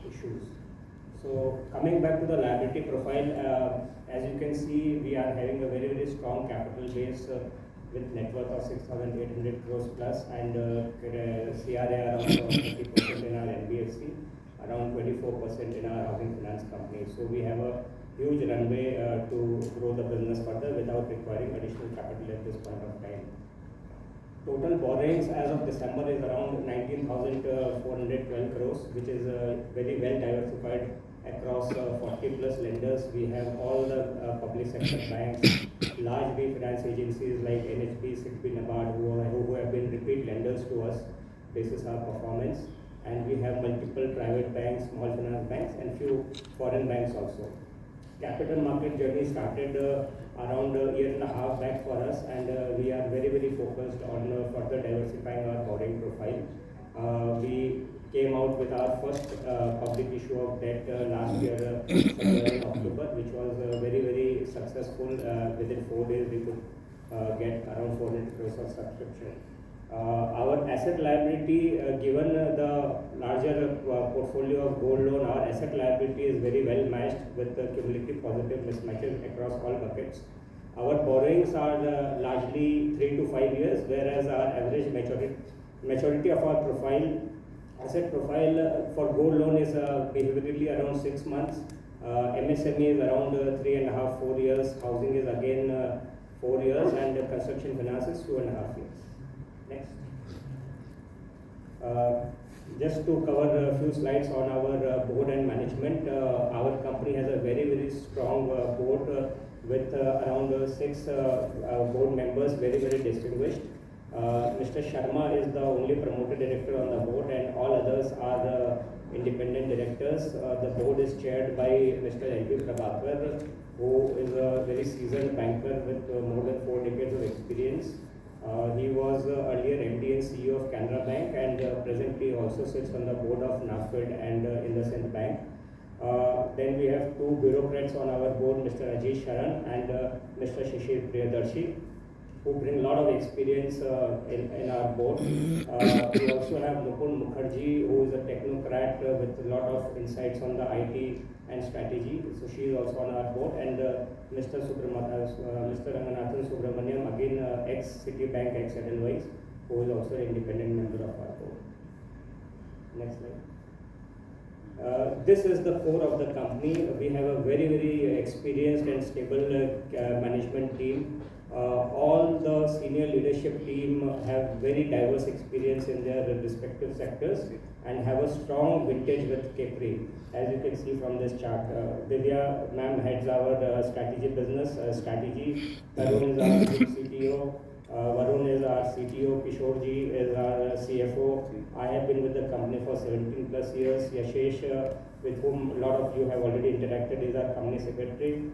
issues. So coming back to the liability profile, as you can see, we are having a very strong capital base with net worth of 6,800 crores plus and CRA around 30% in our NBFC, around 24% in our housing finance company. So we have a huge runway to grow the business further without requiring additional capital at this point of time. Total borrowings as of December is around 19,412 crores, which is very well diversified across 40 plus lenders. We have all the public sector banks, large finance agencies like NHB, SIDBI, NABARD, who have been repeat lenders to us basis our performance. And we have multiple private banks, small finance banks, and few foreign banks also. Capital market journey started around a year and a half back for us, and we are very focused on further diversifying our borrowing profile. We came out with our first public issue of debt last year, in October, which was very successful. Within 4 days, we could get around 400 crores of subscription. Our asset liability, given the larger portfolio of gold loan, our asset liability is very well matched with the cumulative positive mismatches across all buckets. Our borrowings are largely 3 to 5 years, whereas our average maturity of our asset profile for gold loan is behaviorally around 6 months. MSME is around 3.5, 4 years. Housing is again 4 years, and construction finance is 2.5 years. Next. Just to cover a few slides on our board and management, our company has a very strong board with around 6 board members, very distinguished. Mr. Sharma is the only promoted director on the board, and all others are independent directors. The board is chaired by Mr. L.P. Prabhakar, who is a very seasoned banker with more than 4 decades of experience. He was earlier MD and CEO of Canara Bank, and presently also sits on the board of NAFED and IndusInd Bank. Then we have 2 bureaucrats on our board, Mr. Ajit Sharan and Mr. Shishir Priyadarshi, who bring a lot of experience in our board. We also have Nupur Mukherjee, who is a technocrat with a lot of insights on the IT and strategy. So she is also on our board. And Mr. Ranganathan Subramaniam, again ex-Citibank, ex-Edelweiss, who is also an independent member of our board. Next slide. This is the core of the company. We have a very experienced and stable management team. All the senior leadership team have very diverse experience in their respective sectors and have a strong vintage with Capri. As you can see from this chart, Divya ma'am heads our strategy business, strategy. Tarun is our CTO. Varun is our CTO. Kishorji is our CFO. I have been with the company for 17 plus years. Yashesh, with whom a lot of you have already interacted, is our company secretary.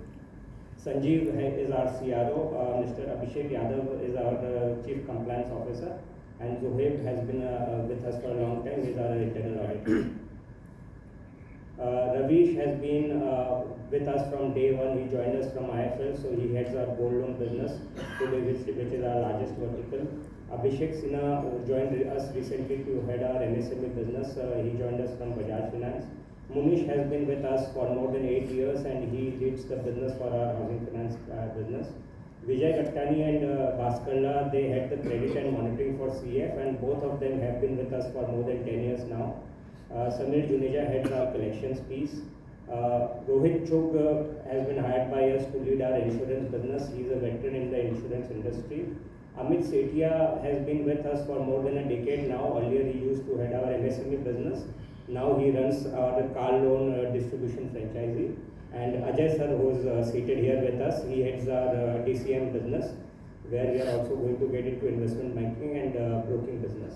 Sanjeev is our CRO, Mr. Abhishek Yadav is our Chief Compliance Officer, and Zohaib has been with us for a long time, he is our internal auditor. Ravish has been with us from day one. He joined us from IFL, so he heads our gold loan business today, which is our largest vertical. Abhishek Sinha joined us recently to head our MSME business. He joined us from Bajaj Finance. Munish has been with us for more than 8 years, and he leads the business for our housing finance business. Vijay Gattani and Bhaskarla, they head the credit and monitoring for CF, and both of them have been with us for more than 10 years now. Samir Juneja heads our collections piece. Rohit Chugh has been hired by us to lead our insurance business. He is a veteran in the insurance industry. Amit Sethia has been with us for more than a decade now. Earlier he used to head our MSME business. Now he runs our car loan distribution franchisee. And Ajay sir, who is seated here with us, he heads our DCM business, where we are also going to get into investment banking and broking business.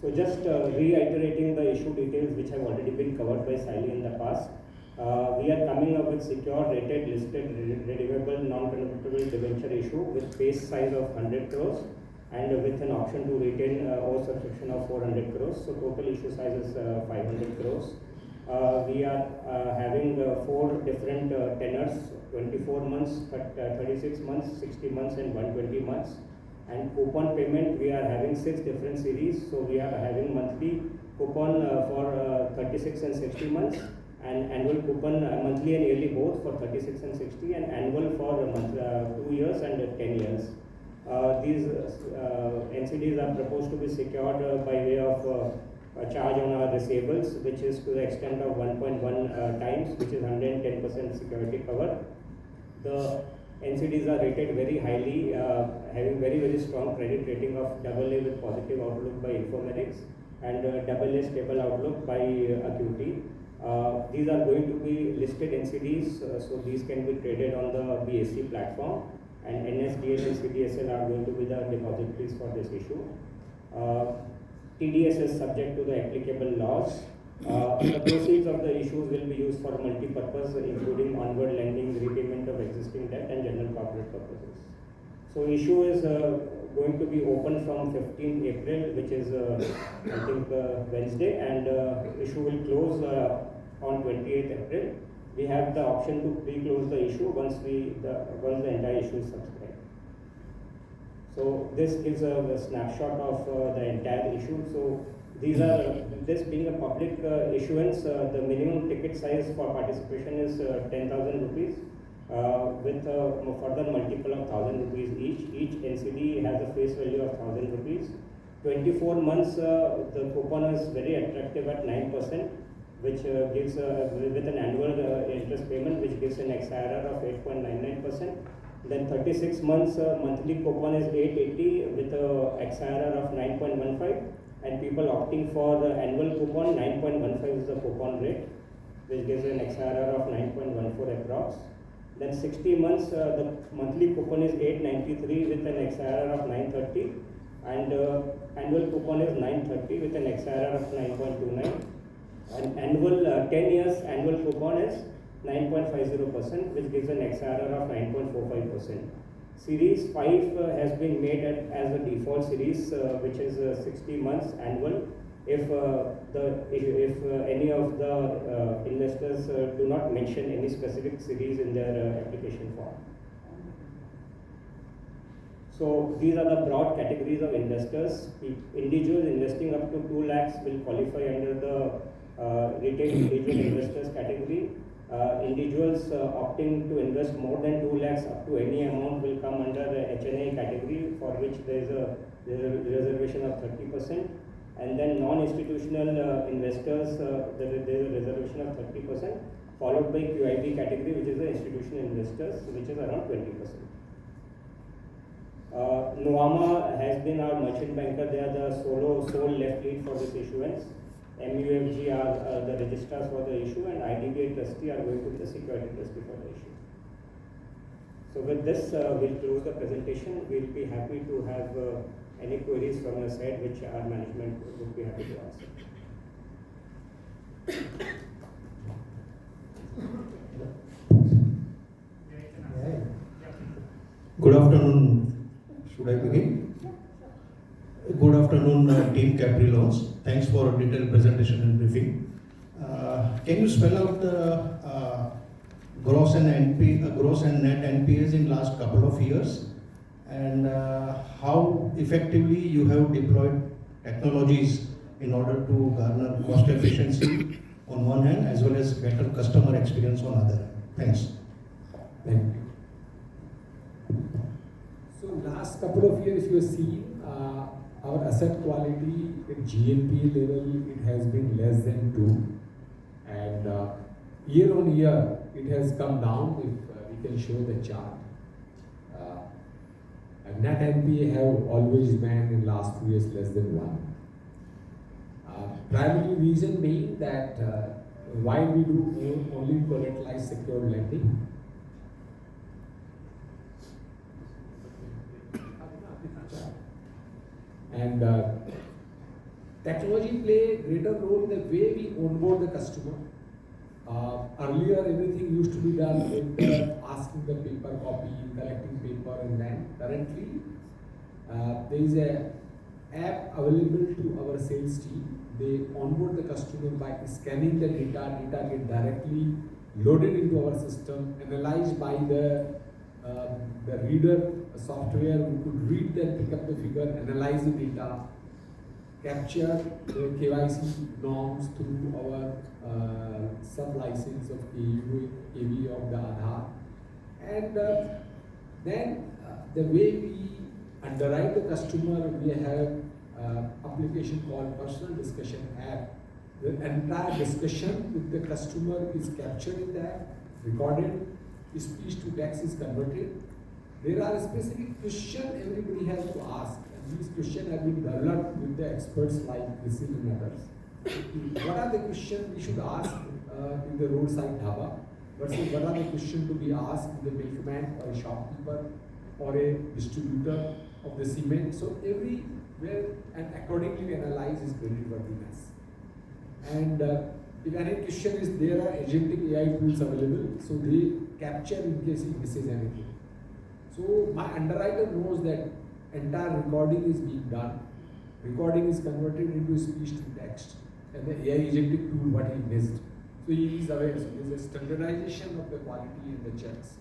So just reiterating the issue details which have already been covered by Sally in the past. We are coming up with secure, rated, listed, redeemable, non-convertible debenture issue with face size of 100 crores and with an option to retain or subscription of 400 crores. So total issue size is 500 crores. We are having 4 different tenors, 24 months, 36 months, 60 months and 120 months. And coupon payment, we are having 6 different series. So we are having monthly coupon for 36 and 60 months, and annual coupon monthly and yearly both for 36 and 60, and annual for 2 years and 10 years. These NCDs are proposed to be secured by way of a charge on our receivables, which is to the extent of 1.1 times, which is 110% security cover. The NCDs are rated very highly, having very strong credit rating of AA with positive outlook by Infomerics and AA stable outlook by Acuity. These are going to be listed NCDs, so these can be traded on the BSE platform, and NSDL and CDSL are going to be the depositories for this issue. TDS is subject to the applicable laws. The proceeds of the issues will be used for multi-purpose, including onward lending, repayment of existing debt, and general corporate purposes. So issue is going to be open from 15th April, which is I think Wednesday, and issue will close on 28th April. We have the option to pre-close the issue once the entire issue is subscribed. So this gives a snapshot of the entire issue. So these are, this being a public issuance, the minimum ticket size for participation is 10,000 rupees with a further multiple of 1,000 rupees each. Each NCD has a face value of 1,000 rupees. 24 months, the coupon is very attractive at 9%, which gives with an annual interest payment, which gives an XIRR of 8.99%. Then 36 months monthly coupon is 880 with a XIRR of 9.15, and people opting for the annual coupon, 9.15 is the coupon rate, which gives an XIRR of 9.14 approx. Then 60 months the monthly coupon is 893 with an XIRR of 930, and annual coupon is 930 with an XIRR of 9.29. And annual 10 years annual coupon is 9.50%, which gives an XIRR of 9.45%. Series 5 has been made as a default series, which is 60 months annual. If any of the investors do not mention any specific series in their application form. So these are the broad categories of investors. Individuals investing up to 2 lakhs will qualify under the retail individual investors category. Individuals opting to invest more than 2 lakhs up to any amount will come under the HNI category, for which there is a reservation of 30%. And then non-institutional investors, there is a reservation of 30%, followed by QIB category, which is the institutional investors, which is around 20%. Nuvama has been our merchant banker. They are the sole left lead for this issuance. MUFG are the registrars for the issue, and IDBI trustee are going to be the security trustee for the issue. So with this, we'll close the presentation. We'll be happy to have any queries from your side, which our management would be happy to answer. Good afternoon. Should I begin? Good afternoon, Team Capri Loans. Thanks for a detailed presentation and briefing. Can you spell out the gross and net NPAs in last couple of years, and how effectively you have deployed technologies in order to garner cost efficiency on one hand, as well as better customer experience on other hand? Thanks. Thank you. So last couple of years you have seen our asset quality at GNP level, it has been less than 2, and year on year it has come down. If we can show the chart, net NPA have always been in last 2 years less than 1. Primary reason being that why we do only collateralized secured lending. And technology play a greater role in the way we onboard the customer. Earlier, everything used to be done with asking the paper copy, collecting paper, and then currently there is a app available to our sales team. They onboard the customer by scanning the data. Data get directly loaded into our system, analyzed by the reader software. We could read that, pick up the figure, analyze the data, capture the KYC norms through our sub-license of AV of the Aadhaar. And then the way we underwrite the customer, we have application called personal discussion app. The entire discussion with the customer is captured in that, recorded, speech to text is converted. There are specific questions everybody has to ask, and these questions have been developed with the experts like Risil and others. What are the questions we should ask in the roadside dhaba versus what are the questions to be asked in the milkman or a shopkeeper or a distributor of the cement? So everywhere and accordingly we analyze his creditworthiness. And if any question is there are agentic AI tools available, so they capture in case he misses anything. So my underwriter knows that entire recording is being done. Recording is converted into speech to text, and the AI agentic tool what he missed. So he is aware. So there is a standardization of the quality in the checks.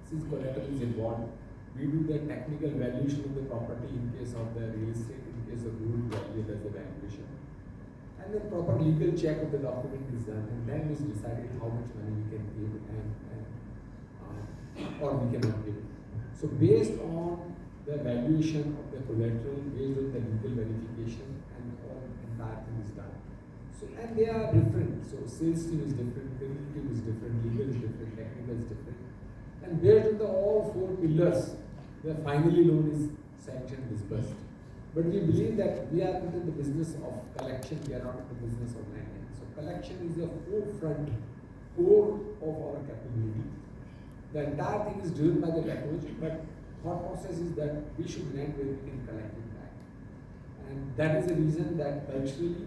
Since collateral is involved, we do the technical valuation of the property in case of the real estate, in case of gold value as the valuation. And then proper legal check of the document is done, and then is decided how much money we can give or we cannot give. So based on the valuation of the collateral, based on the legal verification, and all entire thing is done. So and they are different. So sales team is different, credit team is different, legal is different, technical is different. And based on the all four pillars, the finally loan is sanctioned, disbursed. But we believe that we are into the business of collection, we are not in the business of lending. So collection is the forefront, core of our capability. The entire thing is driven by the technology, but thought process is that we should lend where we can collect it back. And that is the reason that culturally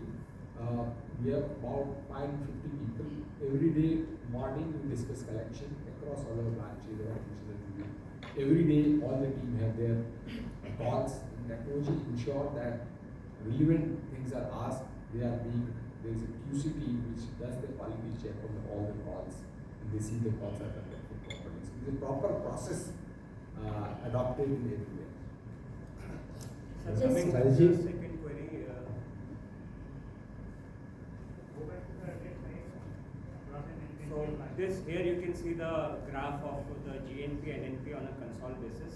we have about 550 people. Every day morning we discuss collection across all our branches or regional unit. Every day all the team have their calls. Technology ensure that relevant things are asked, there is a QC team which does the quality check on all the calls, and they see the calls are conducted properly. So there is a proper process adopted in everywhere. Coming to the second query, so this here you can see the graph of the GNP and NP on a consolidated basis.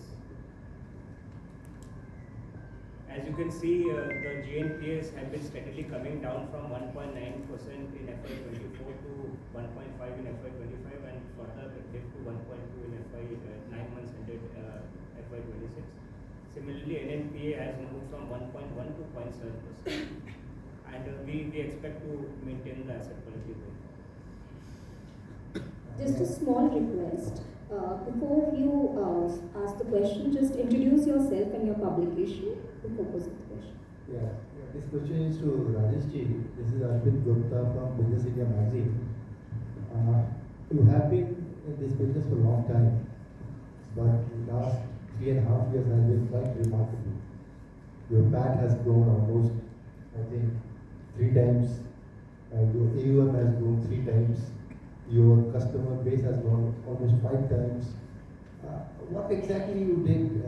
As you can see, the GNPAs have been steadily coming down from 1.9% in FY24 to 1.5 in FY25 and further dip to 1.2 in FY 9 months ended FY26. Similarly, NNPA has moved from 1.1 to 0.7%, and we expect to maintain the asset quality going forward. Just a small request. Before you ask the question, just introduce yourself and your publication before posing the question. Yeah, this question is to Rajesh Ji. This is Arvind Gupta from Business India magazine. You have been in this business for a long time, but the last 3.5 years has been quite remarkable. Your PAT has grown almost, I think, 3 times. Your AUM has grown 3 times. Your customer base has grown almost 5 times. What exactly you did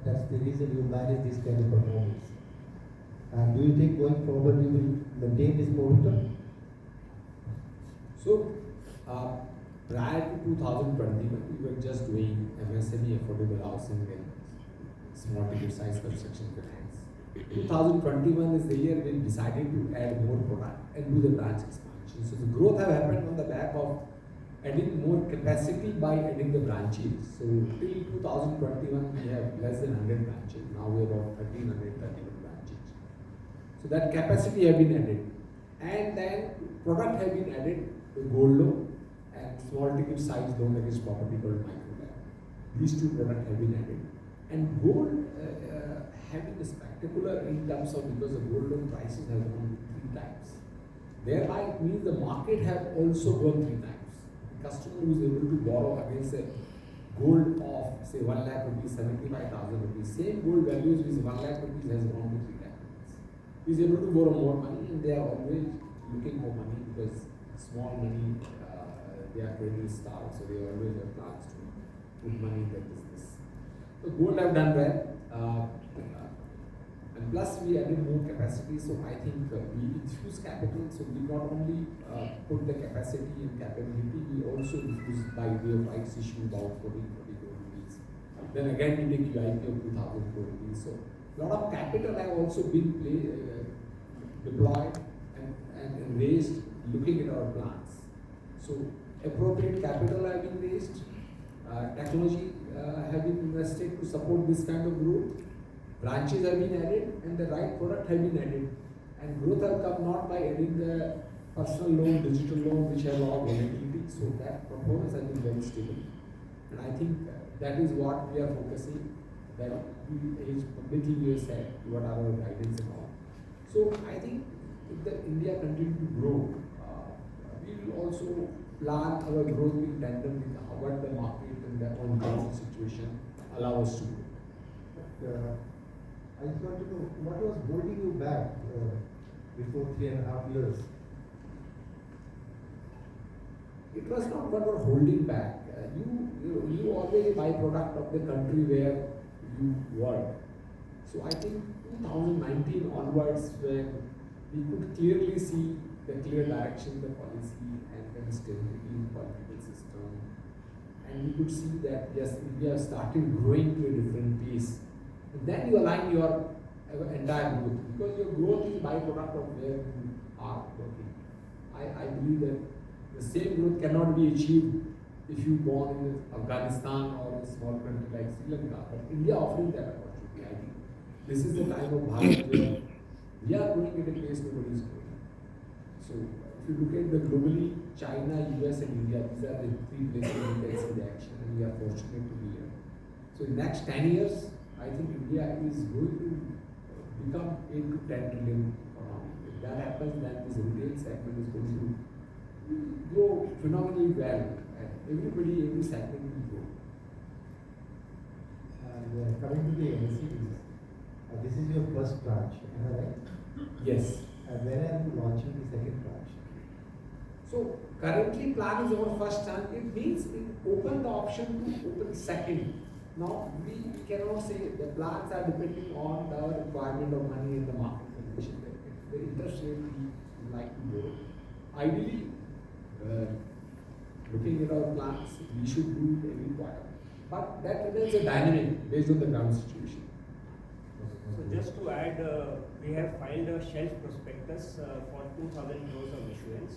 that's the reason you manage this kind of performance? And do you think going forward you will maintain this momentum? So, prior to 2021, we were just doing MSME, affordable housing and small ticket size construction finance. 2021 is the year we decided to add more product and do the branch expansion. So the growth have happened on the back of adding more capacity by adding the branches. So till 2021 we have less than 100 branches. Now we are about 1331 branches. So that capacity have been added. And then product have been added, the gold loan and small ticket size loan against property called micro loan. These 2 products have been added. And gold have been spectacular in terms of because the gold loan prices have gone 3 times. Thereby it means the market have also gone 3 times. The customer who is able to borrow against a gold of say 1 lakh rupees, 75,000 rupees, same gold values with 1 lakh rupees has gone to 3 lakh rupees. He is able to borrow more money and they are always looking for money because small money, they are credit starved, so they always have plans to put money in their business. So gold have done well. And plus we added more capacity, so I think we infuse capital, so we not only put the capacity and capability, we also infuse by way of rights issue about 40 crore rupees. Then again we take QIP of 2,000 crore rupees. So a lot of capital have also been deployed and raised looking at our plans. So appropriate capital have been raised, technology have been invested to support this kind of growth. Branches have been added and the right product have been added, and growth have come not by adding the personal loan, digital loan, which have a lot of volatility. So that performance has been very stable, and I think that is what we are focusing. That we publicly we have said what are our guidance and all. So I think if the India continue to grow, we will also plan our growth in tandem with what the market and the on-ground situation allow us to do. But, I just want to know, what was holding you back before 3.5 years? It was not what was holding back. You always a byproduct of the country where you work. So I think 2019 onwards, when we could clearly see the clear direction, the policy, and the stability in the political system, and we could see that yes, India started growing to a different pace. And then you align your entire growth, because your growth is byproduct of where you are working. I believe that the same growth cannot be achieved if you born in Afghanistan or a small country like Sri Lanka. But India offering that opportunity. I think this is the time of Bharat where we are growing at a pace nobody is growing. So if you look at the globally, China, US and India, these are the three places we can see the action, and we are fortunate to be here. So in next 10 years, I think India is going to become 8 to 10 trillion economy. If that happens, then this retail segment is going to grow phenomenally well, and every segment will grow. And coming to the NCDs, this is your first tranche, am I right? Yes. And when are you launching the second tranche? So currently plan is our first tranche. It means we open the option to open second. Now we cannot say the plans are depending on the requirement of money in the market condition. The interest rate we like to grow. Ideally, looking at our plans, we should do it every quarter. But that remains a dynamic based on the ground situation. So just to add, we have filed a shelf prospectus for 2,000 crores of issuance,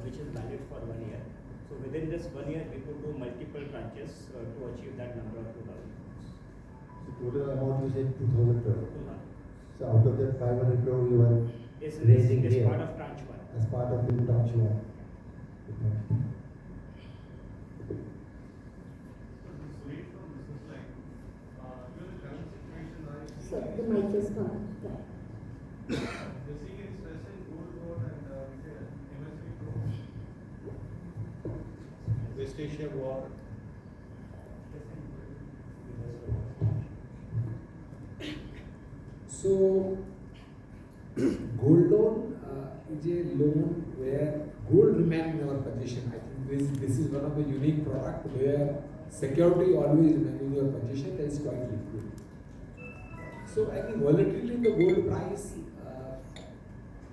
which is valid for 1 year. So within this 1 year, we could do multiple tranches to achieve that number of 2,000 crores. So total amount you said 2,000 crore. 2,000. So out of that 500 crore you are Is raising here part of tranche 1. as part of the tranche 1. So the mic is on. West Asia war. So, gold loan is a loan where gold remains in our possession. I think this is one of the unique product where security always remains in your possession. That is quite liquid. So, any volatility in the gold price,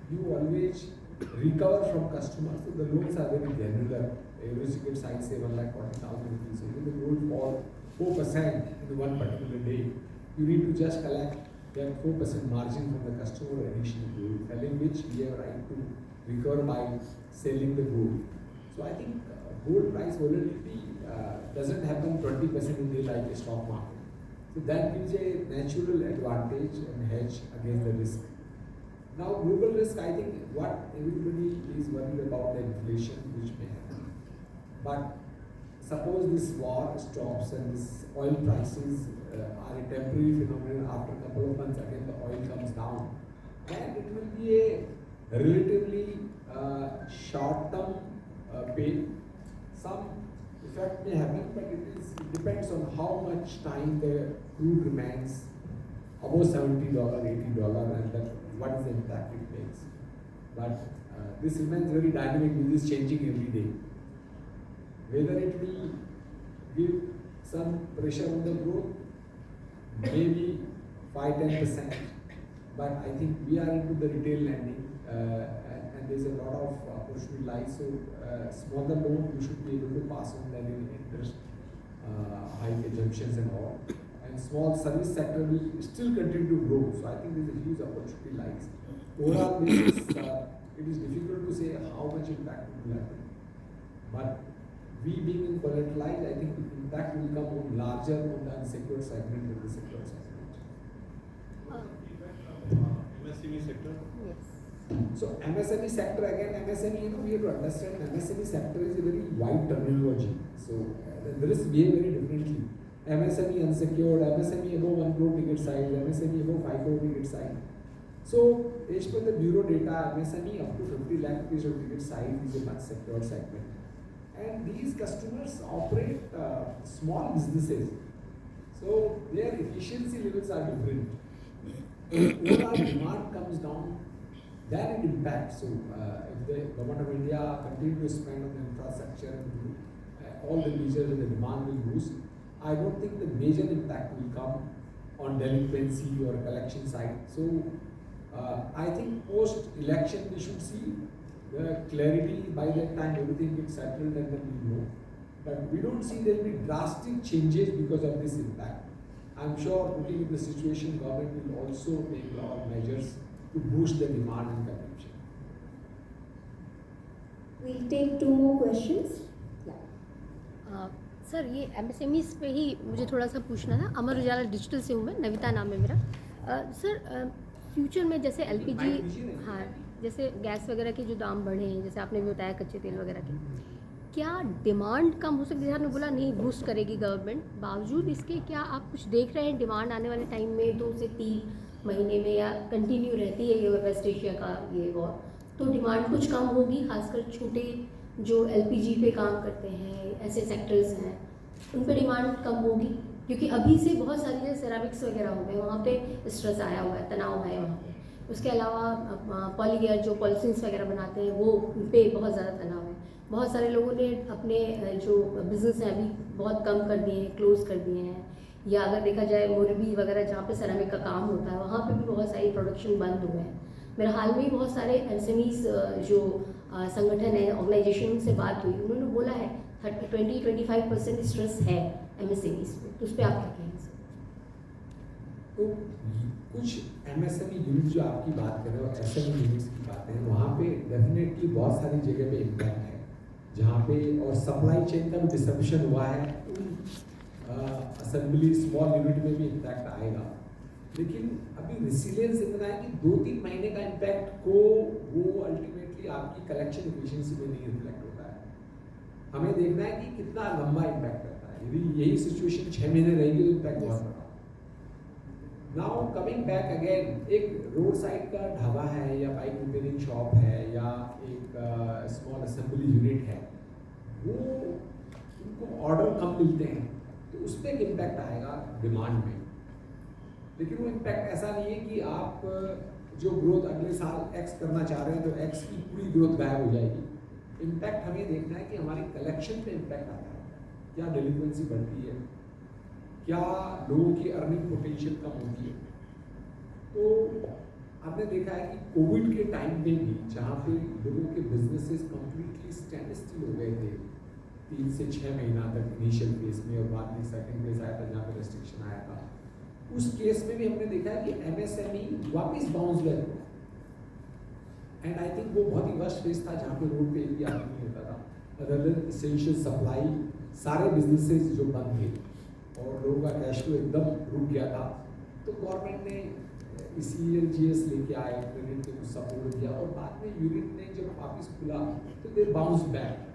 you always recover from customers. So the loans are very granular. Average ticket size say 1,40,000 rupees. So if the gold fall 4% in one particular day, you need to just collect that 4% margin from the customer additional gold, selling which we have right to recover by selling the gold. So I think gold price volatility doesn't happen 20% in day like a stock market. So that gives a natural advantage and hedge against the risk. Now global risk, I think what everybody is worried about the inflation which may happen. But suppose this war stops and this oil prices are a temporary phenomenon, after a couple of months again the oil comes down, then it will be a relatively short-term pain. Some effect may happen, but it depends on how much time the crude remains above $70, $80, and that what is the impact it makes. But this remains very dynamic, this is changing every day. Whether it will give some pressure on the growth, maybe 5-10%. but I think we are into the retail lending, and there's a lot of opportunity lies. So smaller loan, you should be able to pass on that in interest, high assumptions and all. And small service sector will still continue to grow. So I think there's a huge opportunity lies. Overall basis, it is difficult to say how much impact will happen. But we being in volatilized, I think the impact will come larger on the unsecured segment than the secured segment. MSME sector? Yes. So MSME sector, again, MSME, we have to understand MSME sector is a very wide terminology. So the risk behave very differently. MSME unsecured, MSME above 1 crore ticket size, MSME above 5 crore ticket size. So as per the bureau data, MSME up to 50 lakh rupees of ticket size is a much secured segment. And these customers operate small businesses. So their efficiency levels are different. Overall demand comes down, then it impacts. So if the government of India continue to spend on the infrastructure and all the measures and the demand will boost, I don't think the major impact will come on delinquency or collection side. So I think post-election we should see the clarity. By that time everything gets settled and then we know. But we don't see there will be drastic changes because of this impact. I'm sure looking at the situation, government will also take a lot of measures to boost the demand and consumption. We'll take 2 more questions. Sir ये MSMEs पे ही मुझे थोड़ा सा पूछना था. Amar Ujala digital से हूँ मैं, नविता नाम है मेरा. सर फ्यूचर में जैसे LPG, हाँ, जैसे गैस वगैरह के जो दाम बढ़े हैं, जैसे आपने भी बताया कच्चे तेल वगैरह के, क्या डिमांड कम हो सकती है? आपने बोला नहीं बूस्ट करेगी गवर्नमेंट, बावजूद इसके क्या आप कुछ देख रहे हैं डिमांड आने वाले टाइम में 2 से 3 महीने में, या कंटिन्यू रहती है ये वेस्ट एशिया का ये वॉर, तो डिमांड कुछ कम होगी? खासकर छोटे जो LPG पे काम करते हैं, ऐसे सेक्टर्स हैं, उन पे डिमांड कम होगी? क्योंकि अभी से बहुत सारी जैसे सेरामिक्स वगैरह हो गए, वहाँ पे स्ट्रेस आया हुआ है, तनाव है वहाँ पे. उसके अलावा पॉलीगियर जो पॉलिथीन्स वगैरह बनाते हैं वो उन पे बहुत ज़्यादा तनाव है. बहुत सारे लोगों ने अपने जो बिज़नेस हैं अभी बहुत कम कर दिए हैं, क्लोज़ कर दिए हैं. या अगर देखा जाए मोरबी वगैरह जहाँ पे सेरामिक का काम होता है, वहाँ पे भी बहुत सारी प्रोडक्शन बंद हुए हैं. मेरा हाल में ही बहुत सारे MSMEs जो संगठन है, ऑर्गेनाइजेशन से बात हुई, उन्होंने बोला है 20-25% स्ट्रेस है MSMEs पे. तो उस पर आप क्या कहेंगे सर? तो कुछ MSME यूनिट जो आपकी बात कर रहे हो, SME यूनिट्स की बातें हैं, वहाँ पे डेफिनेटली बहुत सारी जगह पे इम्पैक्ट है, जहाँ पे और सप्लाई चेन का भी डिस्ट्रप्शन हुआ है. असेंबली स्मॉल यूनिट में भी इम्पैक्ट आएगा. लेकिन अभी रिसिलियंस इतना है कि 2-3 महीने का इम्पैक्ट को वो अल्टीमेटली आपकी कलेक्शन एफिशिएंसी में नहीं रिफ्लेक्ट होता है. हमें देखना है कि कितना लंबा इम्पैक्ट करता है. यदि यही सिचुएशन 6 महीने रहेगी तो इम्पैक्ट बहुत बड़ा. नाउ कमिंग बैक अगेन, एक रोड साइड का ढाबा है या बाइक रिपेयरिंग शॉप है या एक स्मॉल असेंबली यूनिट है, वो उनको ऑर्डर कम मिलते हैं तो उस पर एक इम्पैक्ट आएगा डिमांड में. लेकिन वो इम्पैक्ट ऐसा नहीं है कि आप जो ग्रोथ अगले साल X करना चाह रहे हैं तो X की पूरी ग्रोथ गायब हो जाएगी. इम्पैक्ट हमें देखना है कि हमारी कलेक्शन पे इम्पैक्ट आता है, क्या डेलिक्वेंसी बढ़ती है, क्या लोगों की अर्निंग पोटेंशियल कम होती है. तो आपने देखा है कि कोविड के टाइम में भी जहाँ पे लोगों के बिजनेसेस कंप्लीटली स्टैंड स्टिल हो गए थे 3 से 6 महीना तक इनिशियल फेज में, और बाद में सेकंड फेज आया था जहाँ पे रेस्ट्रिक्शन आया था, उस केस में भी हमने देखा है कि MSME वापस बाउंस बैक हुआ. एंड आई थिंक वो बहुत ही वर्स्ट फेज था जहाँ पे रोड पे भी आदमी नहीं होता था. अदर देन एसेंशियल सप्लाई, सारे बिजनेसेस जो बंद थे और लोगों का कैश फ्लो एकदम रुक गया था. तो गवर्नमेंट ने ECLGS लेके आए, क्रेडिट को सपोर्ट दिया, और बाद में यूनिट ने जब वापस खुला तो दे बाउंस बैक.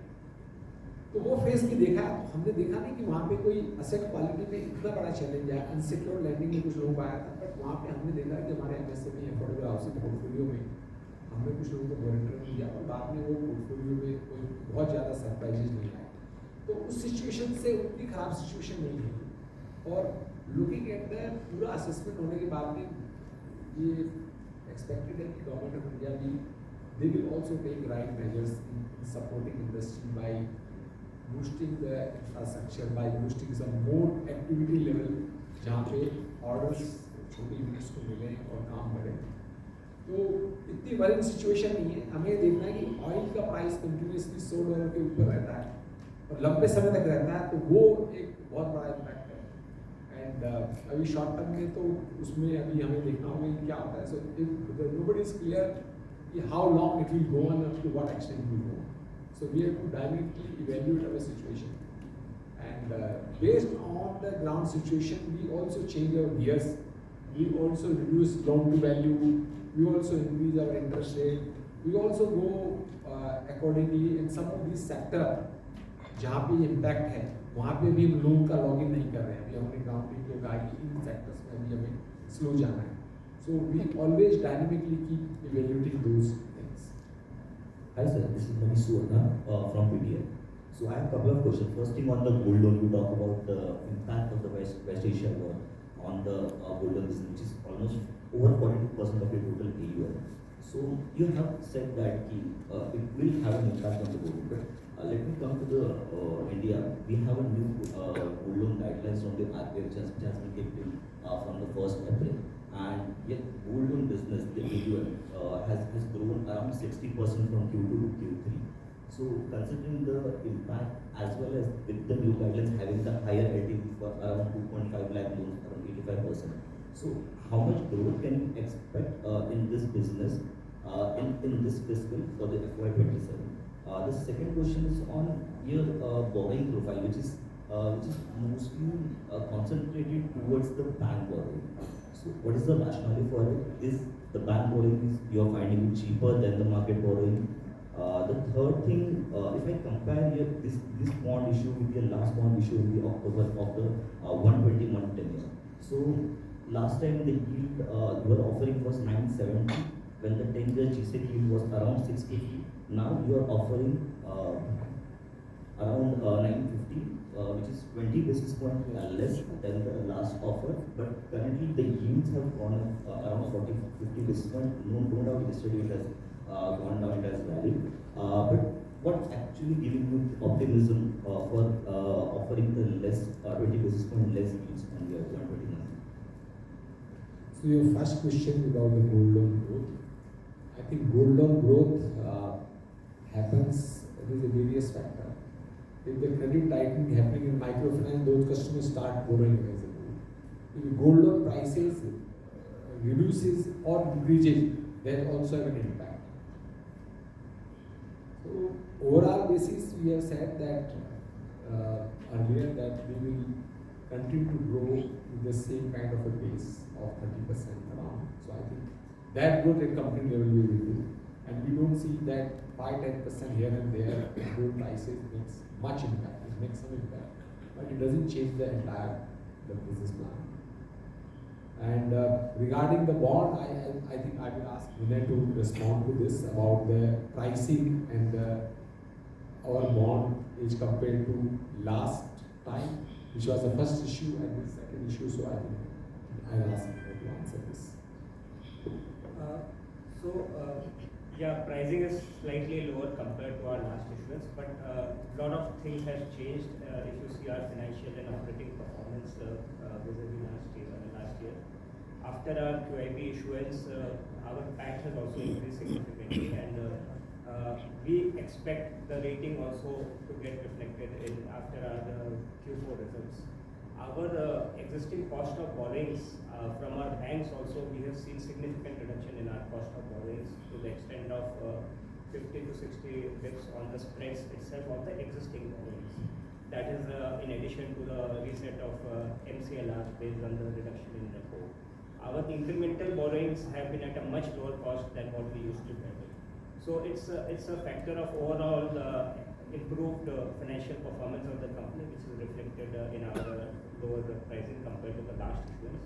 तो वो फेज भी देखा. हमने देखा नहीं कि वहाँ पे कोई असेट क्वालिटी में इतना बड़ा चैलेंज है. अनसिक्योर्ड लैंडिंग में कुछ लोगों को आया था, बट वहाँ पे हमने देखा कि हमारे MSME अफोर्डेबल हाउसिंग पोर्टफोलियो में हमने कुछ लोगों को वॉलंटियर दिया और बाद में वो पोर्टफोलियो में कोई बहुत ज़्यादा सरप्राइजेज नहीं आए. तो उस सिचुएशन से उतनी खराब सिचुएशन नहीं है. और लुकिंग एट द पूरा असेसमेंट होने के बाद में ये एक्सपेक्टेड है कि गवर्नमेंट ऑफ इंडिया भी they will also take right measures in supporting industry by boosting the infrastructure, by boosting some more activity level, जहाँ पे orders छोटे यूनिट्स को मिले और काम बढ़े। तो इतनी वरिंग सिचुएशन नहीं है, हमें देखना है कि ऑयल का प्राइस कंटिन्यूसली $100 के ऊपर रहता है और लंबे समय तक रहता है, तो वो एक बहुत बड़ा इम्पैक्ट है। एंड अभी शॉर्ट टर्म में तो उसमें अभी हमें देखना होगा कि क्या होता है। So if nobody is clear कि how long it will go on, up to what extent it will go. So we have to directly evaluate our situation and based on the ground situation we also change our gears, we also reduce loan to value, we also increase our interest rate, we also go accordingly in some of these sector जहाँ पे impact है वहाँ पे भी हम loan का login नहीं कर रहे हैं। अभी हमने ग्राउंडिंग को कहा कि इन सेक्टर्स में भी हमें स्लो जाना है। So we always dynamically keep evaluating those things. Hi sir, this is Manish Suvarna from PTI. So I have a couple of questions. First thing on the gold loan, you talk about the impact of the West Asia war on the gold loan business, which is almost over 42% of your total AUM. So you have said that it will have an impact on the gold loan. But let me come to the India. We have a new gold loan guidelines from the RBI which has been kicked in from the 1st April. And yet gold loan business, the AUM has grown around 60% from Q2 to Q3. So considering the impact as well as with the new guidelines having the higher LTV for around 2.5 lakh loans, around 85%. So how much growth can you expect in this business in this fiscal for the FY27? The second question is on your borrowing profile, which is mostly concentrated towards the bank borrowing. So what is the rationale for it? Is the bank borrowing you are finding it cheaper than the market borrowing? The third thing, if I compare this bond issue with your last bond issue in the October of the 120-month tenure. So last time the yield you were offering was 970 when the 10-year GSEC yield was around 650. Now you are offering around 950, which is 20 basis points less than the last offer. But currently the yields have gone up around 40-50 basis points. No doubt yesterday it has gone down, it has rallied. But what actually giving you optimism for offering the less 20 basis point less yields on your 120 months? So your first question about the gold loan growth. I think gold loan growth happens with a various factor. If the credit tightening happening in microfinance, those customers start borrowing against the gold. If the gold loan prices reduces or decreases, that also have an impact. So overall basis, we have said that earlier that we will continue to grow with the same kind of a pace of 30% around. So I think that growth at company level we will do. And we don't see that 5-10% here and there gold prices makes much impact. It makes some impact, but it doesn't change the entire business plan. And regarding the bond, I think I will ask Vinay to respond to this about the pricing and our bond is compared to last time, which was the first issue and the second issue. So I think I'll ask Vinay to answer this. Yeah, pricing is slightly lower compared to our last issuance, but a lot of things have changed. If you see our financial and operating performance vis-a-vis last year. After our QIP issuance, our PAT has also increased significantly, and we expect the rating also to get reflected after our Q4 results. Our existing cost of borrowings from our banks also, we have seen significant reduction in our cost of borrowings to the extent of 50 to 60 bits on the spreads itself of the existing borrowings. That is in addition to the reset of MCLR based on the reduction in repo. Our incremental borrowings have been at a much lower cost than what we used to pay. So it's a factor of overall improved financial performance of the company, which is reflected in our lower pricing compared to the last issuance.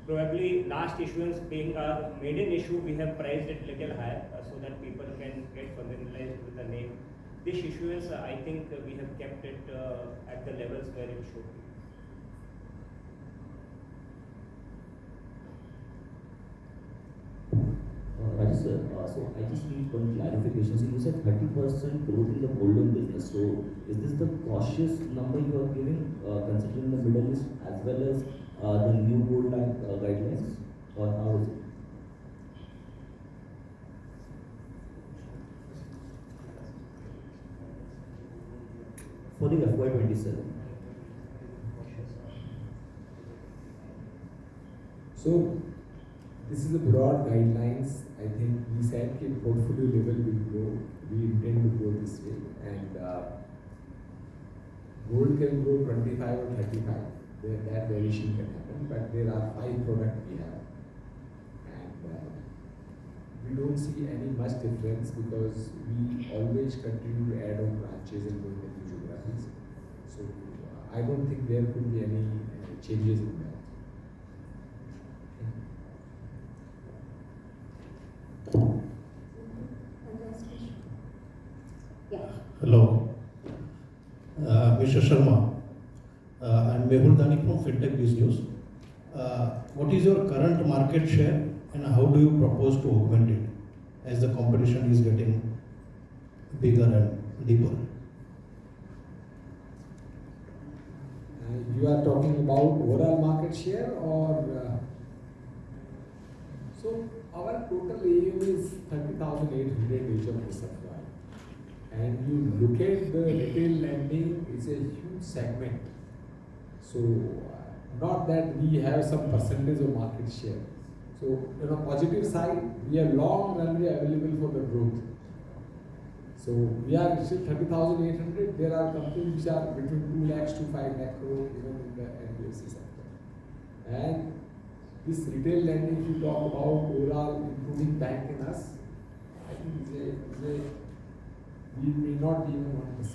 Probably last issuance being our maiden issue, we have priced it little higher so that people can get familiarized with the name. This issuance, I think we have kept it at the levels where it should be. Right, sir. So I just need one clarification. So you said 30% growth in the gold loan business. So is this the cautious number you are giving, considering the Middle East as well as the new gold loan guidelines? or how is it? For the FY27. So this is the broad guidelines. I think we said that portfolio level will grow. We intend to go this way, and gold can grow 25 or 35. That variation can happen, but there are 5 products we have, and we don't see any much difference because we always continue to add on branches and go into new geographies. So I don't think there could be any changes in that. Yeah. Hello, Mr. Sharma. I'm Mehul Dani from FinTech Biz News. What is your current market share and how do you propose to augment it as the competition is getting bigger and deeper? You are talking about overall market share or so our total AUM is 30,800 each of the supply, and you look at the retail lending, it's a huge segment. So not that we have some percentage of market share. So on a positive side, we have long runway available for the growth. So we are still 30,800. There are companies which are between 2 lakhs to 5 lakh crore even in the NBFC sector. And this retail lending, if you talk about overall including bank and us, I think we may not be even 1%.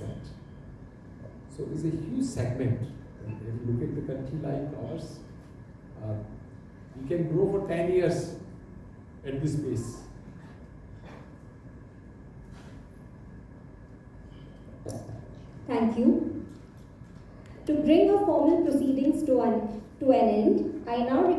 So it's a huge segment. And if you look at the country like ours, we can grow for 10 years at this pace. Thank you. To bring our formal proceedings to an end, I now request